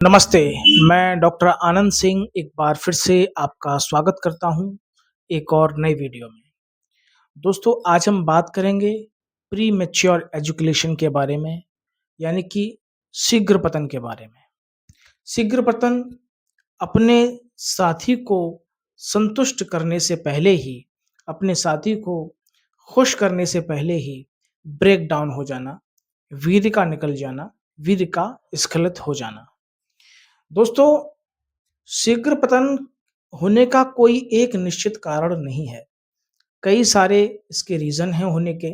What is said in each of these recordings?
नमस्ते, मैं डॉक्टर आनंद सिंह एक बार फिर से आपका स्वागत करता हूं एक और नई वीडियो में। दोस्तों, आज हम बात करेंगे प्री मैच्योर एजुकेशन के बारे में, यानी कि शीघ्र पतन के बारे में। शीघ्र पतन अपने साथी को संतुष्ट करने से पहले ही, अपने साथी को खुश करने से पहले ही ब्रेक डाउन हो जाना, वीर्य का निकल जाना, वीर्य का स्खलित हो जाना। दोस्तों, शीघ्र पतन होने का कोई एक निश्चित कारण नहीं है। कई सारे इसके रीज़न हैं होने के।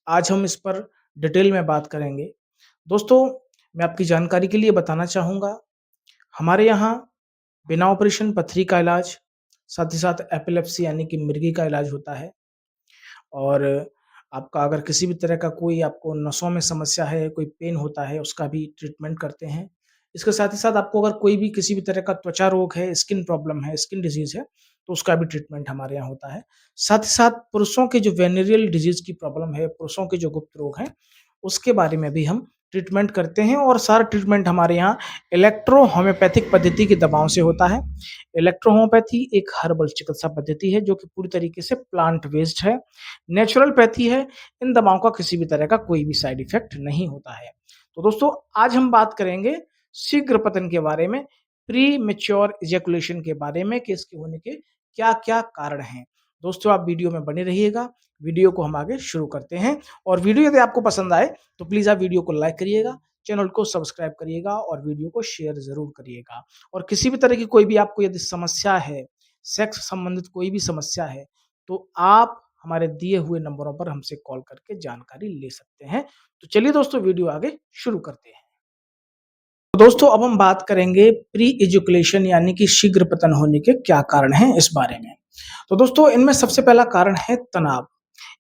आज हम इस पर डिटेल में बात करेंगे। दोस्तों, मैं आपकी जानकारी के लिए बताना चाहूँगा, हमारे यहाँ बिना ऑपरेशन पथरी का इलाज, साथ ही साथ एपिलेप्सी यानी कि मिर्गी का इलाज होता है। और आपका अगर किसी भी तरह का कोई आपको नसों में समस्या है, कोई पेन होता है, उसका भी ट्रीटमेंट करते हैं। इसके साथ ही साथ आपको अगर कोई भी किसी भी तरह का त्वचा रोग है, स्किन प्रॉब्लम है, स्किन डिज़ीज़ है, तो उसका भी ट्रीटमेंट हमारे यहाँ होता है। साथ ही साथ पुरुषों के जो वेनेरियल डिज़ीज़ की प्रॉब्लम है, पुरुषों के जो गुप्त रोग हैं, उसके बारे में भी हम ट्रीटमेंट करते हैं और सारा ट्रीटमेंट हमारे यहाँ इलेक्ट्रो होम्योपैथिक पद्धति की दवाओं से होता है। इलेक्ट्रो होम्योपैथी एक हर्बल चिकित्सा पद्धति है जो कि पूरी तरीके से प्लांट बेस्ड है, नेचुरल पैथी है। इन दवाओं का किसी भी तरह का कोई भी साइड इफेक्ट नहीं होता है। तो दोस्तों, आज हम बात करेंगे शीघ्र पतन के बारे में, प्री मैच्योर इजैकुलेशन के बारे में कि इसके होने के क्या-क्या कारण हैं। दोस्तों, आप वीडियो में बने रहिएगा। वीडियो को हम आगे शुरू करते हैं और वीडियो यदि आपको पसंद आए तो प्लीज़ आप वीडियो को लाइक करिएगा, चैनल को सब्सक्राइब करिएगा और वीडियो को शेयर ज़रूर करिएगा। और किसी भी तरह की कोई भी आपको यदि समस्या है, सेक्स संबंधित कोई भी समस्या है, तो आप हमारे दिए हुए नंबरों पर हमसे कॉल करके जानकारी ले सकते हैं। तो चलिए दोस्तों, वीडियो आगे शुरू करते हैं। तो दोस्तों, अब हम बात करेंगे प्री एजुकेशन यानी कि शीघ्र पतन होने के क्या कारण हैं इस बारे में। तो दोस्तों, इनमें सबसे पहला कारण है तनाव।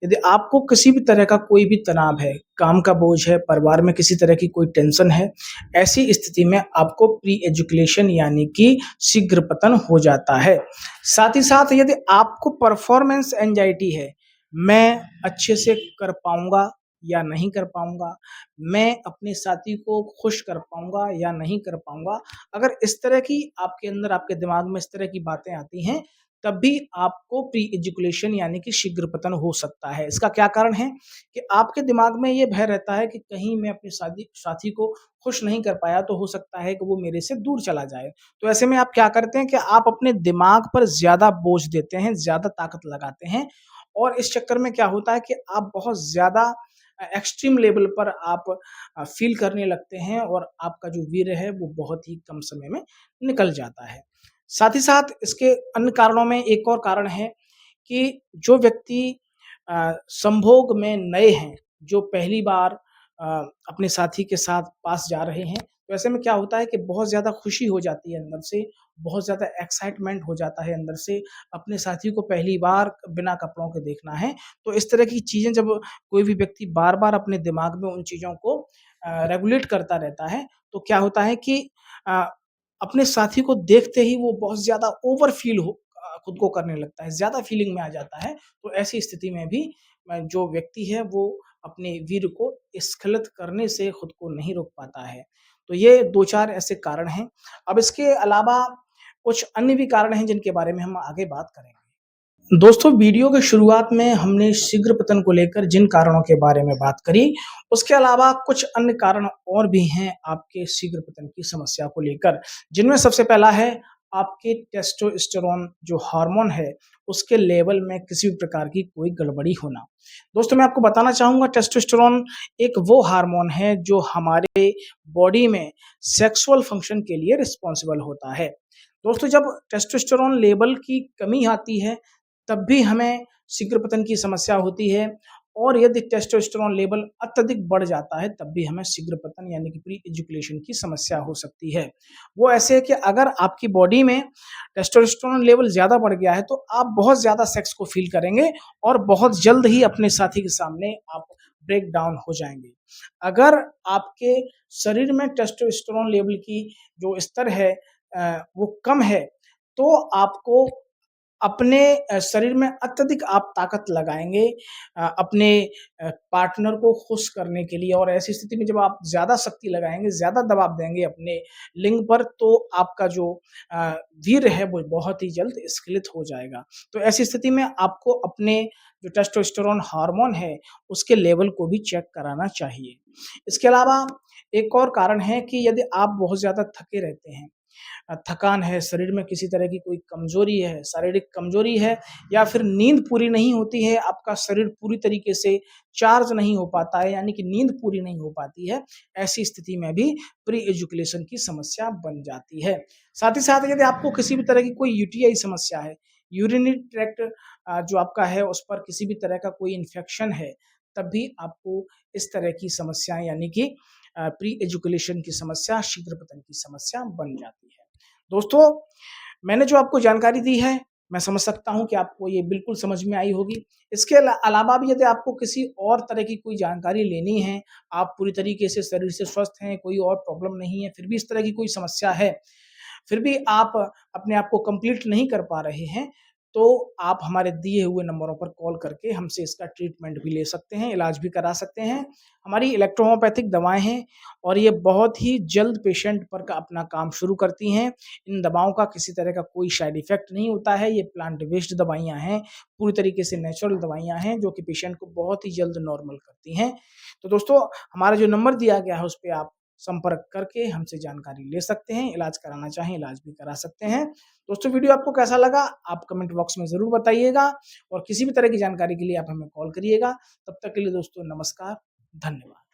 यदि आपको किसी भी तरह का कोई भी तनाव है, काम का बोझ है, परिवार में किसी तरह की कोई टेंशन है, ऐसी स्थिति में आपको प्री एजुकेशन यानी कि शीघ्र पतन हो जाता है। साथ ही साथ यदि आपको परफॉर्मेंस एंजाइटी है, मैं अच्छे से कर पाऊँगा या नहीं कर पाऊँगा, मैं अपने साथी को खुश कर पाऊँगा या नहीं कर पाऊँगा, अगर इस तरह की आपके अंदर, आपके दिमाग में इस तरह की बातें आती हैं, तब भी आपको प्री एजुकेशन यानी कि शीघ्र पतन हो सकता है। इसका क्या कारण है कि आपके दिमाग में ये भय रहता है कि कहीं मैं अपने साथी साथी को खुश नहीं कर पाया तो हो सकता है कि वो मेरे से दूर चला जाए। तो ऐसे में आप क्या करते हैं कि आप अपने दिमाग पर ज़्यादा बोझ देते हैं, ज़्यादा ताकत लगाते हैं और इस चक्कर में क्या होता है कि आप बहुत ज़्यादा एक्सट्रीम लेवल पर आप फ़ील करने लगते हैं और आपका जो वीर्य है वो बहुत ही कम समय में निकल जाता है। साथ ही साथ इसके अन्य कारणों में एक और कारण है कि जो व्यक्ति संभोग में नए हैं, जो पहली बार अ, अपने साथी के साथ पास जा रहे हैं, तो ऐसे में क्या होता है कि बहुत ज़्यादा खुशी हो जाती है अंदर से, बहुत ज़्यादा एक्साइटमेंट हो जाता है अंदर से, अपने साथी को पहली बार बिना कपड़ों के देखना है। तो इस तरह की चीज़ें जब कोई भी व्यक्ति बार-बार अपने दिमाग में उन चीज़ों को रेगुलेट करता रहता है, तो क्या होता है कि अ, अपने साथी को देखते ही वो बहुत ज़्यादा ओवर फ़ील खुद को करने लगता है, ज़्यादा फ़ीलिंग में आ जाता है। तो ऐसी स्थिति में भी जो व्यक्ति है वो अपने वीर्य को स्खलित करने से खुद को नहीं रोक पाता है। तो ये 2-4 ऐसे कारण हैं। अब इसके अलावा कुछ अन्य भी कारण हैं जिनके बारे में हम आगे बात करेंगे। दोस्तों, वीडियो के शुरुआत में हमने शीघ्र पतन को लेकर जिन कारणों के बारे में बात करी, उसके अलावा कुछ अन्य कारण और भी हैं आपके शीघ्र पतन की समस्या को लेकर, जिनमें सबसे पहला है आपके टेस्टोस्टेरोन जो हार्मोन है, उसके लेवल में किसी भी प्रकार की कोई गड़बड़ी होना। दोस्तों, मैं आपको बताना चाहूँगा, टेस्टोस्टेरोन एक वो हार्मोन है जो हमारे बॉडी में सेक्सुअल फंक्शन के लिए रिस्पॉन्सिबल होता है। दोस्तों, जब टेस्टोस्टेरोन लेवल की कमी आती है, तब भी हमें शीघ्र पतन की समस्या होती है और यदि टेस्टोस्टेरोन लेवल अत्यधिक बढ़ जाता है, तब भी हमें शीघ्र पतन यानी कि प्री एजुकेशन की समस्या हो सकती है। वो ऐसे है कि अगर आपकी बॉडी में टेस्टोस्टेरोन लेवल ज़्यादा बढ़ गया है, तो आप बहुत ज़्यादा सेक्स को फ़ील करेंगे और बहुत जल्द ही अपने साथी के सामने आप ब्रेक डाउन हो जाएँगे। अगर आपके शरीर में टेस्टोस्टेरोन लेवल की जो स्तर है वो कम है, तो आपको अपने शरीर में अत्यधिक आप ताकत लगाएँगे अपने पार्टनर को खुश करने के लिए, और ऐसी स्थिति में जब आप ज़्यादा शक्ति लगाएँगे, ज़्यादा दबाव देंगे अपने लिंग पर, तो आपका जो अ, वीर्य है वो बहुत ही जल्द स्खलित हो जाएगा। तो ऐसी स्थिति में आपको अपने जो टेस्टोस्टेरोन हार्मोन है, उसके लेवल को भी चेक कराना चाहिए। इसके अलावा एक और कारण है कि यदि आप बहुत ज़्यादा थके रहते हैं, थकान है, शरीर में किसी तरह की कोई कमज़ोरी है, शारीरिक कमज़ोरी है, या फिर नींद पूरी नहीं होती है, आपका शरीर पूरी तरीके से चार्ज नहीं हो पाता है, यानी कि नींद पूरी नहीं हो पाती है, ऐसी स्थिति में भी प्री एजुकेशन की समस्या बन जाती है। साथ ही साथ यदि आपको किसी भी तरह की कोई यूटीआई समस्या है, यूरिनरी ट्रैक्ट जो आपका है उस पर किसी भी तरह का कोई इन्फेक्शन है, तब भी आपको इस तरह की समस्याएँ, यानी कि प्री एजुकेशन की समस्या, शीघ्रपतन की समस्या बन जाती है। दोस्तों, मैंने जो आपको जानकारी दी है, मैं समझ सकता हूँ कि आपको ये बिल्कुल समझ में आई होगी। इसके अलावा भी यदि आपको किसी और तरह की कोई जानकारी लेनी है, आप पूरी तरीके से शरीर से स्वस्थ हैं, कोई और प्रॉब्लम नहीं है, फिर भी इस तरह की कोई समस्या है, फिर भी आप अपने आप को कंप्लीट नहीं कर पा रहे हैं, तो आप हमारे दिए हुए नंबरों पर कॉल करके हमसे इसका ट्रीटमेंट भी ले सकते हैं, इलाज भी करा सकते हैं। हमारी इलेक्ट्रो-होम्योपैथिक दवाएँ हैं और ये बहुत ही जल्द पेशेंट पर का अपना काम शुरू करती हैं। इन दवाओं का किसी तरह का कोई साइड इफ़ेक्ट नहीं होता है, ये प्लांट बेस्ड दवाइयाँ हैं, पूरी तरीके से नेचुरल दवाइयाँ हैं, जो कि पेशेंट को बहुत ही जल्द नॉर्मल करती हैं। तो दोस्तों, हमारा जो नंबर दिया गया है, उस पे आप संपर्क करके हमसे जानकारी ले सकते हैं, इलाज कराना चाहें, इलाज भी करा सकते हैं। दोस्तों, वीडियो आपको कैसा लगा? आप कमेंट बॉक्स में ज़रूर बताइएगा, और किसी भी तरह की जानकारी के लिए आप हमें कॉल करिएगा। तब तक के लिए दोस्तों नमस्कार, धन्यवाद।